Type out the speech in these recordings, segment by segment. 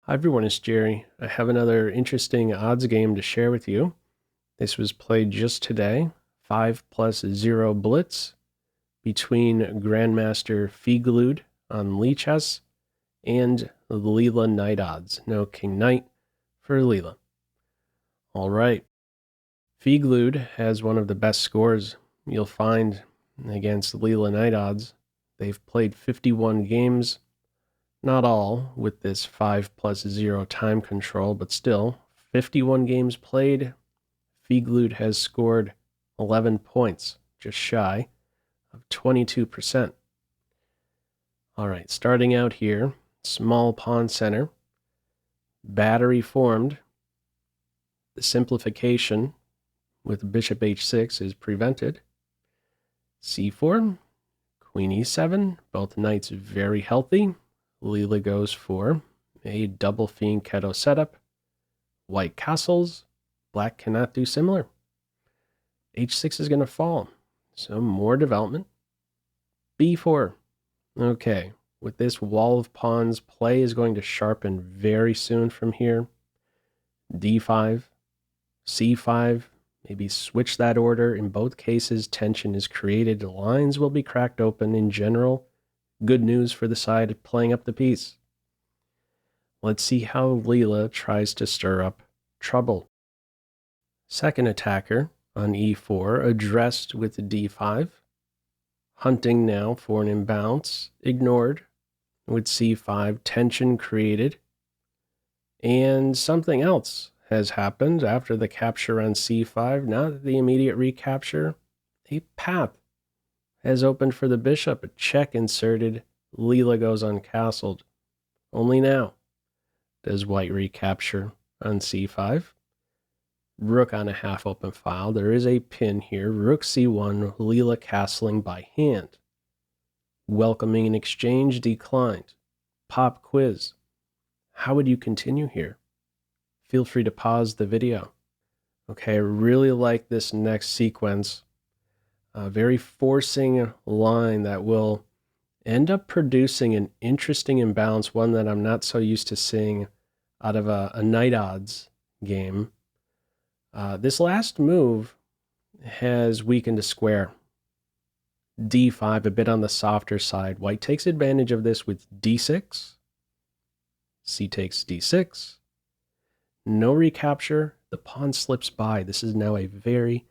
Hi everyone, it's Jerry. I have another interesting odds game to share with you. This was played just today, 5+0 blitz between Grandmaster Feeglood on lichess and LeelaKnightOdds. No king knight for Leela. All right. Feeglood has one of the best scores you'll find against LeelaKnightOdds. They've played 51 games. Not all with this 5+0 time control, but still, 51 games played. Feeglood has scored 11 points, just shy of 22%. All right, starting out here, small pawn center, battery formed. The simplification with bishop h6 is prevented. c4, queen e7, both knights very healthy. Leela goes for a double Fianchetto setup. White castles. Black cannot do similar. h6 is going to fall. So more development. b4. Okay. With this wall of pawns, play is going to sharpen very soon from here. d5. c5. Maybe switch that order. In both cases, tension is created. Lines will be cracked open in general. Good news for the side playing up the piece. Let's see how Leela tries to stir up trouble. Second attacker on e4, addressed with d5. Hunting now for an imbalance, ignored. With c5, tension created. And something else has happened after the capture on c5, not the immediate recapture. A path has opened for the bishop, a check inserted. Leela goes uncastled. Only now does white recapture on c5. Rook on a half-open file. There is a pin here. Rook c1, Leela castling by hand. Welcoming an exchange declined. Pop quiz. How would you continue here? Feel free to pause the video. Okay, I really like this next sequence. A very forcing line that will end up producing an interesting imbalance, one that I'm not so used to seeing out of a night odds game. This last move has weakened a square. d5, a bit on the softer side. White takes advantage of this with d6. C takes d6. No recapture. The pawn slips by. This is now a very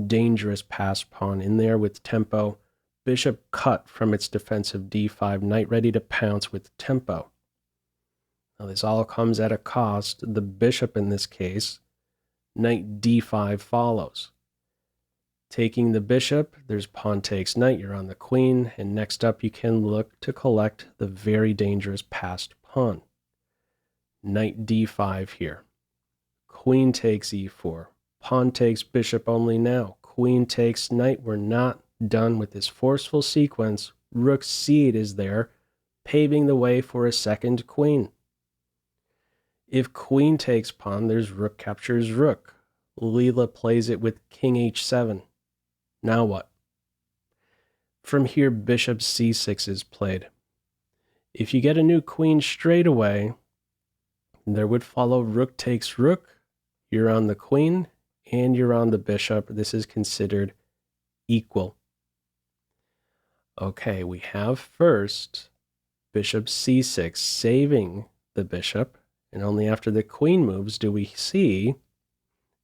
dangerous passed pawn in there with tempo. Bishop cut from its defensive d5. Knight ready to pounce with tempo. Now this all comes at a cost. The bishop in this case. Knight d5 follows. Taking the bishop, there's pawn takes knight. You're on the queen. And next up you can look to collect the very dangerous passed pawn. Knight d5 here. Queen takes e4. Pawn takes bishop only now. Queen takes knight. We're not done with this forceful sequence. Rook c8 is there, paving the way for a second queen. If queen takes pawn, there's rook captures rook. Leela plays it with king h7. Now what? From here, bishop c6 is played. If you get a new queen straight away, there would follow rook takes rook. You're on the queen and you're on the bishop. This is considered equal. Okay, we have first bishop c6 saving the bishop, and only after the queen moves do we see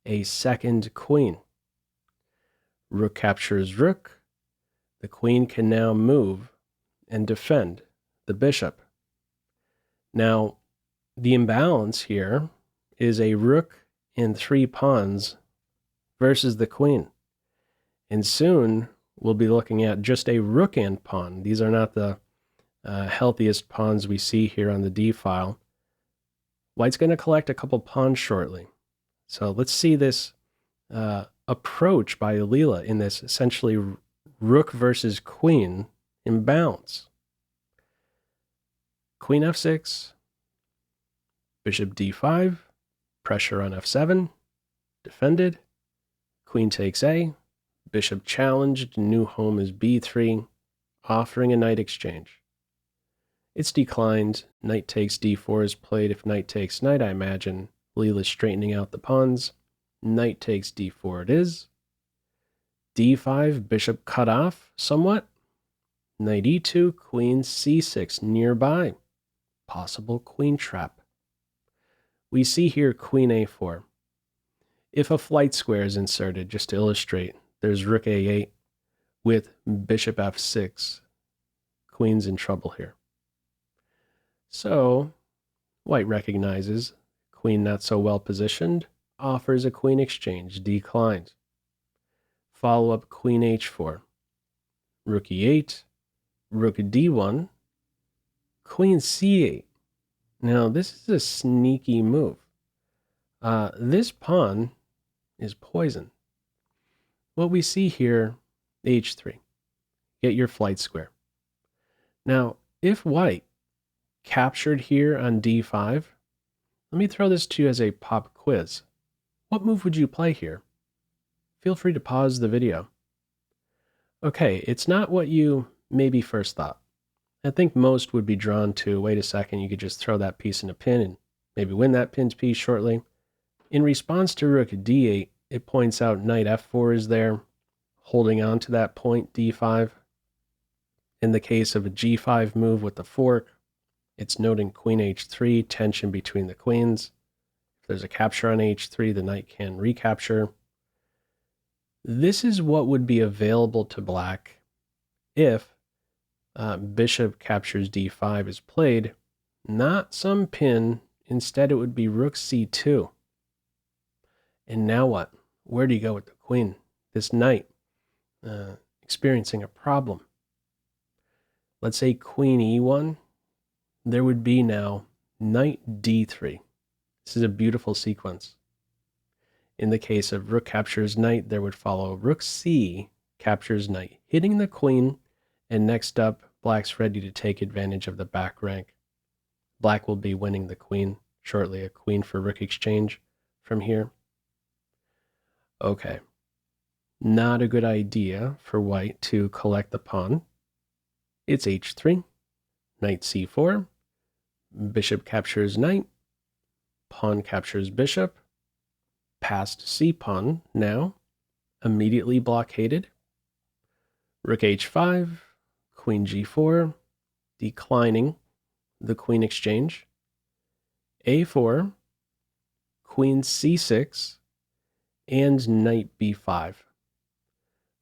a second queen. Rook captures rook. The queen can now move and defend the bishop. Now, the imbalance here is a rook and 3 pawns versus the queen. And soon we'll be looking at just a rook and pawn. These are not the healthiest pawns we see here on the D file. White's going to collect a couple pawns shortly. So let's see this approach by Leela in this essentially rook versus queen imbalance. Queen f6, bishop d5, pressure on f7, defended, queen takes a, bishop challenged, new home is b3, offering a knight exchange. It's declined. Knight takes d4 is played. If knight takes knight, I imagine Leela's straightening out the pawns. Knight takes d4 it is. d5, bishop cut off somewhat. Knight e2, queen c6 nearby. Possible queen trap. We see here queen a4. If a flight square is inserted, just to illustrate, there's rook a8 with bishop f6. Queen's in trouble here. So, white recognizes queen not so well positioned, offers a queen exchange, declined. Follow up queen h4, rook e8, rook d1, queen c8. Now, this is a sneaky move. This pawn is poison. What we see here, h3, get your flight square. Now, if white captured here on d5, let me throw this to you as a pop quiz. What move would you play here? Feel free to pause the video. Okay, it's not what you maybe first thought. I think most would be drawn to, wait a second, you could just throw that piece in a pin and maybe win that pinned piece shortly. In response to rook d8, it points out knight f4 is there, holding on to that point d5. In the case of a g5 move with the fork, it's noting queen h3, tension between the queens. If there's a capture on h3, the knight can recapture. This is what would be available to black if bishop captures d5 is played, not some pin. Instead, it would be rook c2. And now what? Where do you go with the queen? This knight experiencing a problem. Let's say queen e1. There would be now knight d3. This is a beautiful sequence. In the case of rook captures knight, there would follow rook c captures knight, hitting the queen, and next up, black's ready to take advantage of the back rank. Black will be winning the queen shortly, a queen for rook exchange from here. Okay, not a good idea for white to collect the pawn. It's h3, knight c4, bishop captures knight, pawn captures bishop, passed c-pawn now, immediately blockaded. Rook h5, queen g4, declining the queen exchange. a4, queen c6, and knight b5.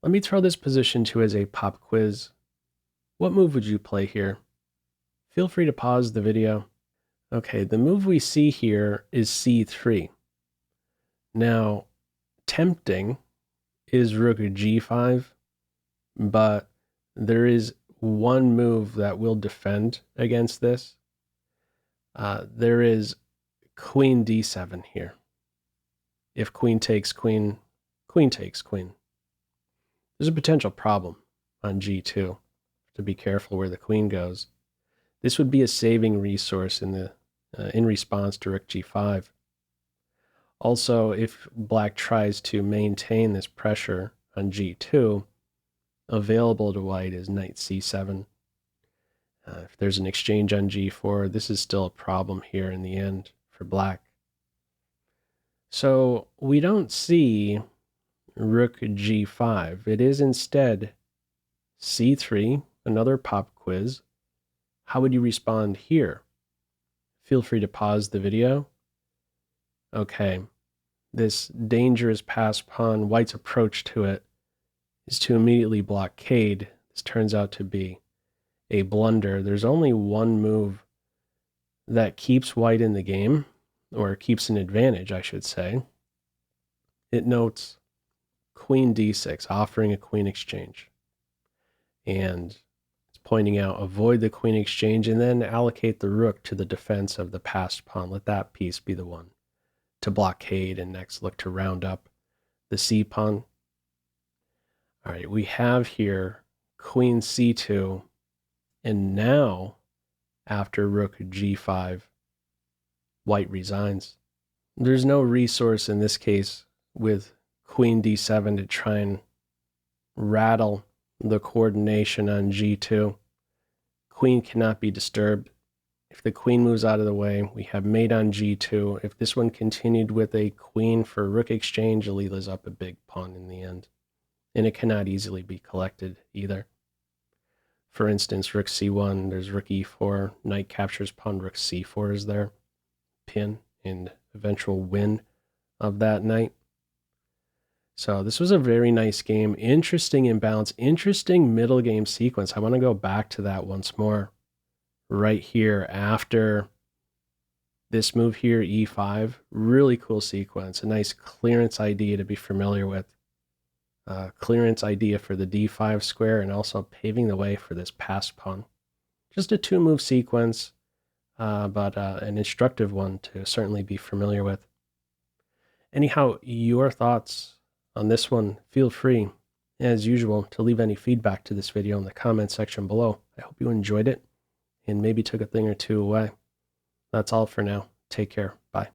Let me throw this position to as a pop quiz. What move would you play here? Feel free to pause the video. Okay, the move we see here is c3. Now, tempting is rook g5, but there is one move that will defend against this. There is queen d7 here. If queen takes queen, queen takes queen. There's a potential problem on g2 to be careful where the queen goes. This would be a saving resource in response to rook g5. Also, if black tries to maintain this pressure on g2, available to white is knight c7. If there's an exchange on g4, this is still a problem here in the end for black. So we don't see rook g5. It is instead c3, another pop quiz. How would you respond here? Feel free to pause the video. Okay, this dangerous passed pawn, white's approach to it is to immediately blockade. This turns out to be a blunder. There's only one move that keeps white in the game, or keeps an advantage, I should say. It notes queen d6, offering a queen exchange. And it's pointing out, avoid the queen exchange and then allocate the rook to the defense of the passed pawn. Let that piece be the one to blockade and next look to round up the c-pawn. All right, we have here queen c2, and now after rook g5, white resigns. There's no resource in this case with queen d7 to try and rattle the coordination on g2. queen cannot be disturbed. If the queen moves out of the way, we have mate on g2. If this one continued with a queen for rook exchange, Leela's up a big pawn in the end. And it cannot easily be collected either. For instance, rook c1, there's rook e4, knight captures pawn, rook c4 is there. Pin and eventual win of that knight. So this was a very nice game. Interesting imbalance, interesting middle game sequence. I want to go back to that once more. Right here after this move here, e5, really cool sequence. A nice clearance idea to be familiar with. Clearance idea for the d5 square and also paving the way for this passed pawn. Just a 2-move sequence, but an instructive one to certainly be familiar with. Anyhow, your thoughts on this one, feel free, as usual, to leave any feedback to this video in the comment section below. I hope you enjoyed it and maybe took a thing or two away. That's all for now. Take care. Bye.